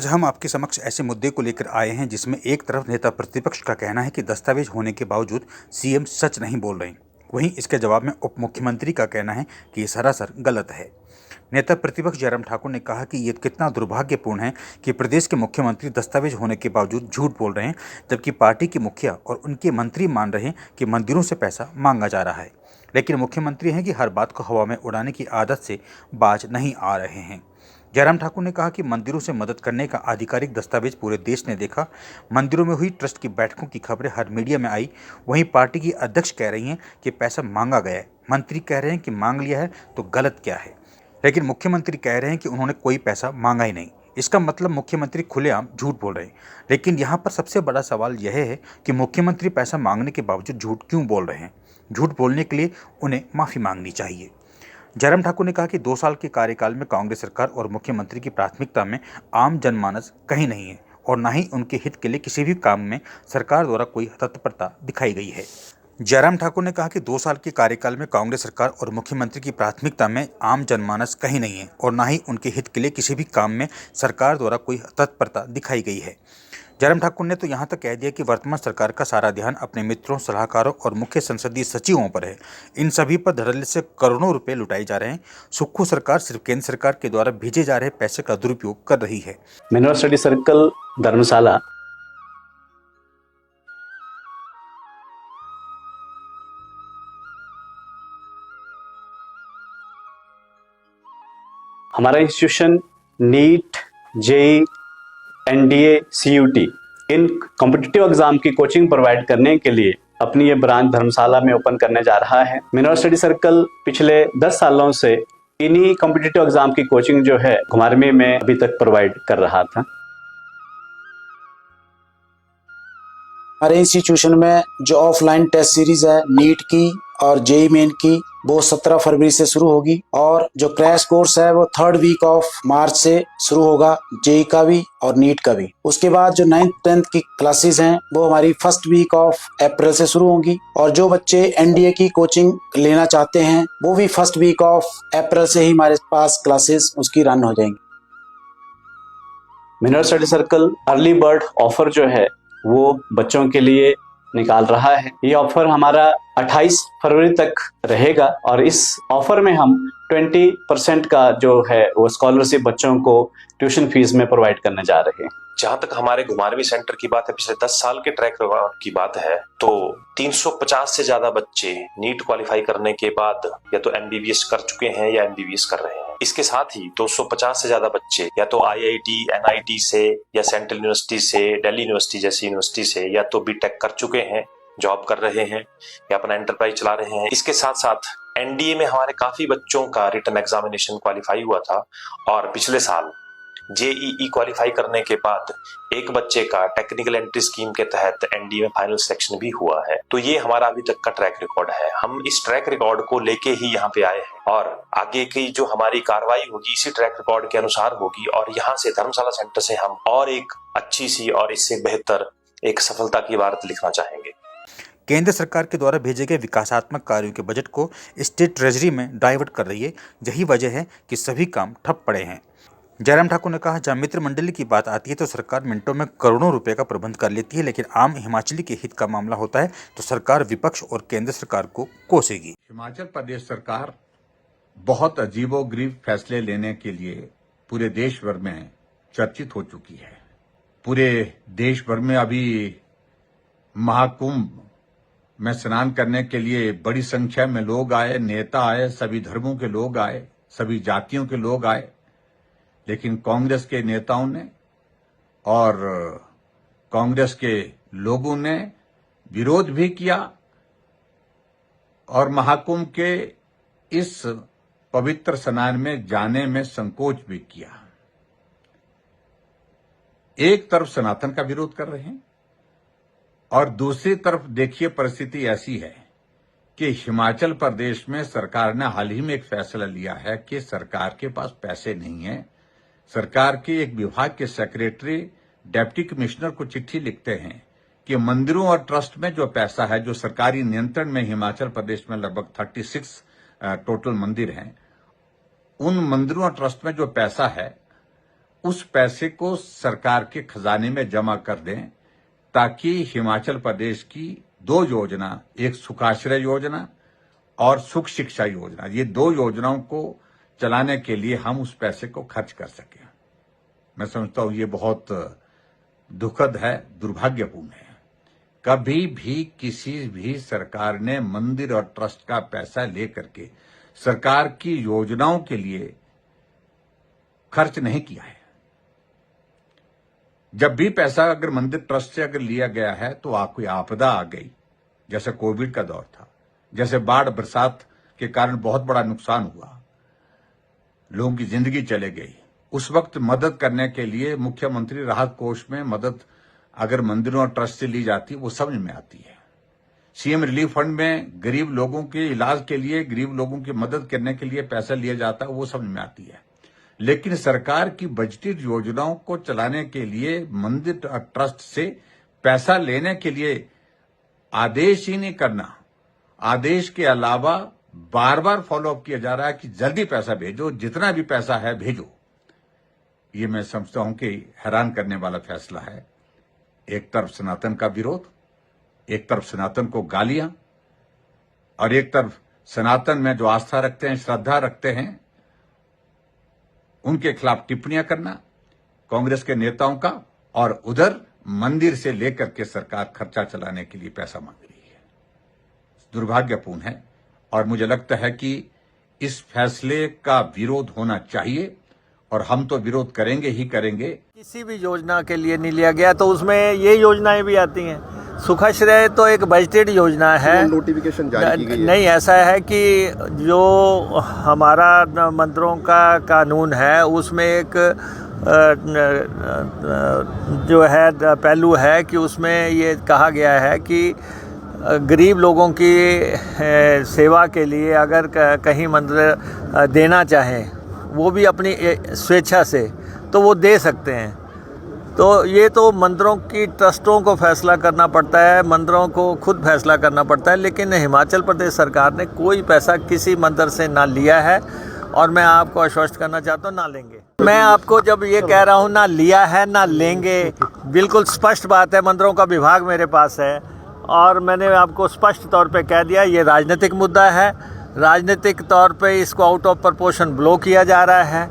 आज हम आपके समक्ष ऐसे मुद्दे को लेकर आए हैं जिसमें एक तरफ नेता प्रतिपक्ष का कहना है कि दस्तावेज होने के बावजूद सीएम सच नहीं बोल रहे, वहीं इसके जवाब में उप मुख्यमंत्री का कहना है कि ये सरासर गलत है। नेता प्रतिपक्ष जयराम ठाकुर ने कहा कि ये कितना दुर्भाग्यपूर्ण है कि प्रदेश के मुख्यमंत्री दस्तावेज होने के बावजूद झूठ बोल रहे हैं, जबकि पार्टी के मुखिया और उनके मंत्री मान रहे हैं कि मंदिरों से पैसा मांगा जा रहा है, लेकिन मुख्यमंत्री हैं कि हर बात को हवा में उड़ाने की आदत से बाज नहीं आ रहे हैं। जयराम ठाकुर ने कहा कि मंदिरों से मदद करने का आधिकारिक दस्तावेज पूरे देश ने देखा। मंदिरों में हुई ट्रस्ट की बैठकों की खबरें हर मीडिया में आई। वहीं पार्टी की अध्यक्ष कह रही हैं कि पैसा मांगा गया है, मंत्री कह रहे हैं कि मांग लिया है तो गलत क्या है, लेकिन मुख्यमंत्री कह रहे हैं कि उन्होंने कोई पैसा मांगा ही नहीं। इसका मतलब मुख्यमंत्री खुलेआम झूठ बोल रहे हैं। लेकिन यहाँ पर सबसे बड़ा सवाल यह है कि मुख्यमंत्री पैसा मांगने के बावजूद झूठ क्यों बोल रहे हैं। झूठ बोलने के लिए उन्हें माफ़ी मांगनी चाहिए। जयराम ठाकुर ने कहा कि 2 साल के कार्यकाल में कांग्रेस सरकार और मुख्यमंत्री की प्राथमिकता में आम जनमानस कहीं नहीं है और न ही उनके हित के लिए किसी भी काम में सरकार द्वारा कोई तत्परता दिखाई गई है। जयराम ठाकुर ने कहा कि 2 साल के कार्यकाल में कांग्रेस सरकार और मुख्यमंत्री की प्राथमिकता में आम जनमानस कहीं नहीं है और न ही उनके हित के लिए किसी भी काम में सरकार द्वारा कोई तत्परता दिखाई गई है। जयराम ठाकुर ने तो यहाँ तक कह दिया कि वर्तमान सरकार का सारा ध्यान अपने मित्रों, सलाहकारों और मुख्य संसदीय सचिवों पर है। इन सभी पर धड़ल्ले से करोड़ों रुपए लुटाए जा रहे हैं। सुक्खू सरकार सिर्फ केंद्र सरकार के द्वारा भेजे जा रहे पैसे का दुरुपयोग कर रही है। मिनरल स्टडी सर्कल धर्मशाला हमारा institution NEET, JEE, NDA, CUET इन कॉम्पिटिटिव एग्जाम की कोचिंग प्रोवाइड करने के लिए अपनी ये ब्रांच धर्मशाला में ओपन करने जा रहा है। मिनरल स्टडी सर्कल पिछले 10 सालों से इन्हीं कॉम्पिटिटिव एग्जाम की कोचिंग जो है घुमारवीं में अभी तक प्रोवाइड कर रहा था। हमारे इंस्टीट्यूशन में जो ऑफलाइन टेस्ट सीरीज है नीट की और जेई मेन की, वो 17 फरवरी से शुरू होगी और जो क्रैश कोर्स है वो 3rd वीक ऑफ मार्च से शुरू होगा, जेई का भी और नीट का भी। उसके बाद जो 9th 10th की क्लासेस हैं वो हमारी 1st वीक ऑफ अप्रैल से शुरू होंगी और जो बच्चे एनडीए की कोचिंग लेना चाहते हैं वो भी 1st वीक ऑफ अप्रैल से ही हमारे पास क्लासेस उसकी रन हो जाएंगी। Mineral study circle early bird offer जो है वो बच्चों के लिए निकाल रहा है। ये ऑफर हमारा 28 फरवरी तक रहेगा और इस ऑफर में हम 20% का जो है वो स्कॉलरशिप बच्चों को ट्यूशन फीस में प्रोवाइड करने जा रहे हैं। जहां तक हमारे घुमारवीं सेंटर की बात है, पिछले 10 साल के ट्रैक रिकॉर्ड की बात है तो 350 से ज्यादा बच्चे नीट क्वालिफाई करने के बाद या तो एमबीबीएस कर चुके हैं या एमबीबीएस कर रहे हैं। इसके साथ ही 250 से ज्यादा बच्चे या तो आईआईटी, एनआईटी से या सेंट्रल यूनिवर्सिटी से, दिल्ली यूनिवर्सिटी जैसी यूनिवर्सिटी से या तो बीटेक कर चुके हैं, जॉब कर रहे हैं या अपना एंटरप्राइज चला रहे हैं। इसके साथ साथ एनडीए में हमारे काफी बच्चों का रिटन एग्जामिनेशन क्वालिफाई हुआ था और पिछले साल जेईई क्वालिफाई करने के बाद एक बच्चे का टेक्निकल एंट्री स्कीम के तहत एनडीए में फाइनल सिलेक्शन भी हुआ है। तो ये हमारा अभी तक का ट्रैक रिकॉर्ड है। हम इस ट्रैक रिकॉर्ड को लेके ही यहाँ पे आए हैं और आगे की जो हमारी कार्रवाई होगी इसी ट्रैक रिकॉर्ड के अनुसार होगी और यहाँ से धर्मशाला सेंटर से हम और एक अच्छी सी और इससे बेहतर एक सफलता की वार्ता लिखना चाहेंगे। केंद्र सरकार के द्वारा भेजे गए विकासात्मक कार्यों के बजट को स्टेट ट्रेजरी में डाइवर्ट कर रही है। यही वजह है कि सभी काम ठप पड़े हैं। जयराम ठाकुर ने कहा, जहां मित्र मंडली की बात आती है तो सरकार मिनटों में करोड़ों रुपए का प्रबंध कर लेती है, लेकिन आम हिमाचली के हित का मामला होता है तो सरकार विपक्ष और केंद्र सरकार को कोसेगी। हिमाचल प्रदेश सरकार बहुत अजीबोगरीब फैसले लेने के लिए पूरे देश भर में चर्चित हो चुकी है। पूरे देश भर में अभी महाकुंभ में स्नान करने के लिए बड़ी संख्या में लोग आए, नेता आए, सभी धर्मों के लोग आए, सभी जातियों के लोग आए, लेकिन कांग्रेस के नेताओं ने और कांग्रेस के लोगों ने विरोध भी किया और महाकुंभ के इस पवित्र स्नान में जाने में संकोच भी किया। एक तरफ सनातन का विरोध कर रहे हैं और दूसरी तरफ देखिए परिस्थिति ऐसी है कि हिमाचल प्रदेश में सरकार ने हाल ही में एक फैसला लिया है कि सरकार के पास पैसे नहीं है। सरकार के एक विभाग के सेक्रेटरी डिप्टी कमिश्नर को चिट्ठी लिखते हैं कि मंदिरों और ट्रस्ट में जो पैसा है, जो सरकारी नियंत्रण में हिमाचल प्रदेश में लगभग 36 टोटल मंदिर हैं, उन मंदिरों और ट्रस्ट में जो पैसा है उस पैसे को सरकार के खजाने में जमा कर दें, ताकि हिमाचल प्रदेश की 2 योजना, एक सुखाश्रय योजना और सुख शिक्षा योजना, ये 2 योजनाओं को चलाने के लिए हम उस पैसे को खर्च कर सकें। मैं समझता हूं ये बहुत दुखद है, दुर्भाग्यपूर्ण है। कभी भी किसी भी सरकार ने मंदिर और ट्रस्ट का पैसा लेकर के सरकार की योजनाओं के लिए खर्च नहीं किया है। जब भी पैसा अगर मंदिर ट्रस्ट से अगर लिया गया है तो कोई आपदा आ गई, जैसे कोविड का दौर था, जैसे बाढ़ बरसात के कारण बहुत बड़ा नुकसान हुआ, लोगों की जिंदगी चले गई, उस वक्त मदद करने के लिए मुख्यमंत्री राहत कोष में मदद अगर मंदिरों और ट्रस्ट से ली जाती वो समझ में आती है। सीएम रिलीफ फंड में गरीब लोगों के इलाज के लिए, गरीब लोगों की मदद करने के लिए पैसा लिया जाता है, वो समझ में आती है। लेकिन सरकार की बजटेड योजनाओं को चलाने के लिए मंदिर ट्रस्ट से पैसा लेने के लिए आदेश ही नहीं करना, आदेश के अलावा बार बार फॉलोअप किया जा रहा है कि जल्दी पैसा भेजो, जितना भी पैसा है भेजो। ये मैं समझता हूं कि हैरान करने वाला फैसला है। एक तरफ सनातन का विरोध, एक तरफ सनातन को गालियां, और एक तरफ सनातन में जो आस्था रखते हैं, श्रद्धा रखते हैं, उनके खिलाफ टिप्पणियां करना कांग्रेस के नेताओं का, और उधर मंदिर से लेकर के सरकार खर्चा चलाने के लिए पैसा मांग रही है। दुर्भाग्यपूर्ण है, और मुझे लगता है कि इस फैसले का विरोध होना चाहिए, और हम तो विरोध करेंगे ही करेंगे। किसी भी योजना के लिए नहीं लिया गया तो उसमें ये योजनाएं भी आती हैं। सुखाश्रय तो एक बजटेड योजना है, नोटिफिकेशन जारी की गई है। नहीं, ऐसा है कि जो हमारा मंदिरों का कानून है उसमें एक जो है पहलू है कि उसमें ये कहा गया है कि गरीब लोगों की सेवा के लिए अगर कहीं मंदिर देना चाहें, वो भी अपनी स्वेच्छा से, तो वो दे सकते हैं। तो ये तो मंदिरों की ट्रस्टों को फैसला करना पड़ता है, मंदिरों को खुद फैसला करना पड़ता है। लेकिन हिमाचल प्रदेश सरकार ने कोई पैसा किसी मंदिर से ना लिया है, और मैं आपको आश्वस्त करना चाहता हूँ ना लेंगे। मैं आपको जब ये कह रहा हूँ ना लिया है ना लेंगे, बिल्कुल स्पष्ट बात है। मंदिरों का विभाग मेरे पास है, और मैंने आपको स्पष्ट तौर पे कह दिया ये राजनीतिक मुद्दा है। राजनीतिक तौर पे इसको आउट ऑफ प्रपोर्शन ब्लो किया जा रहा है।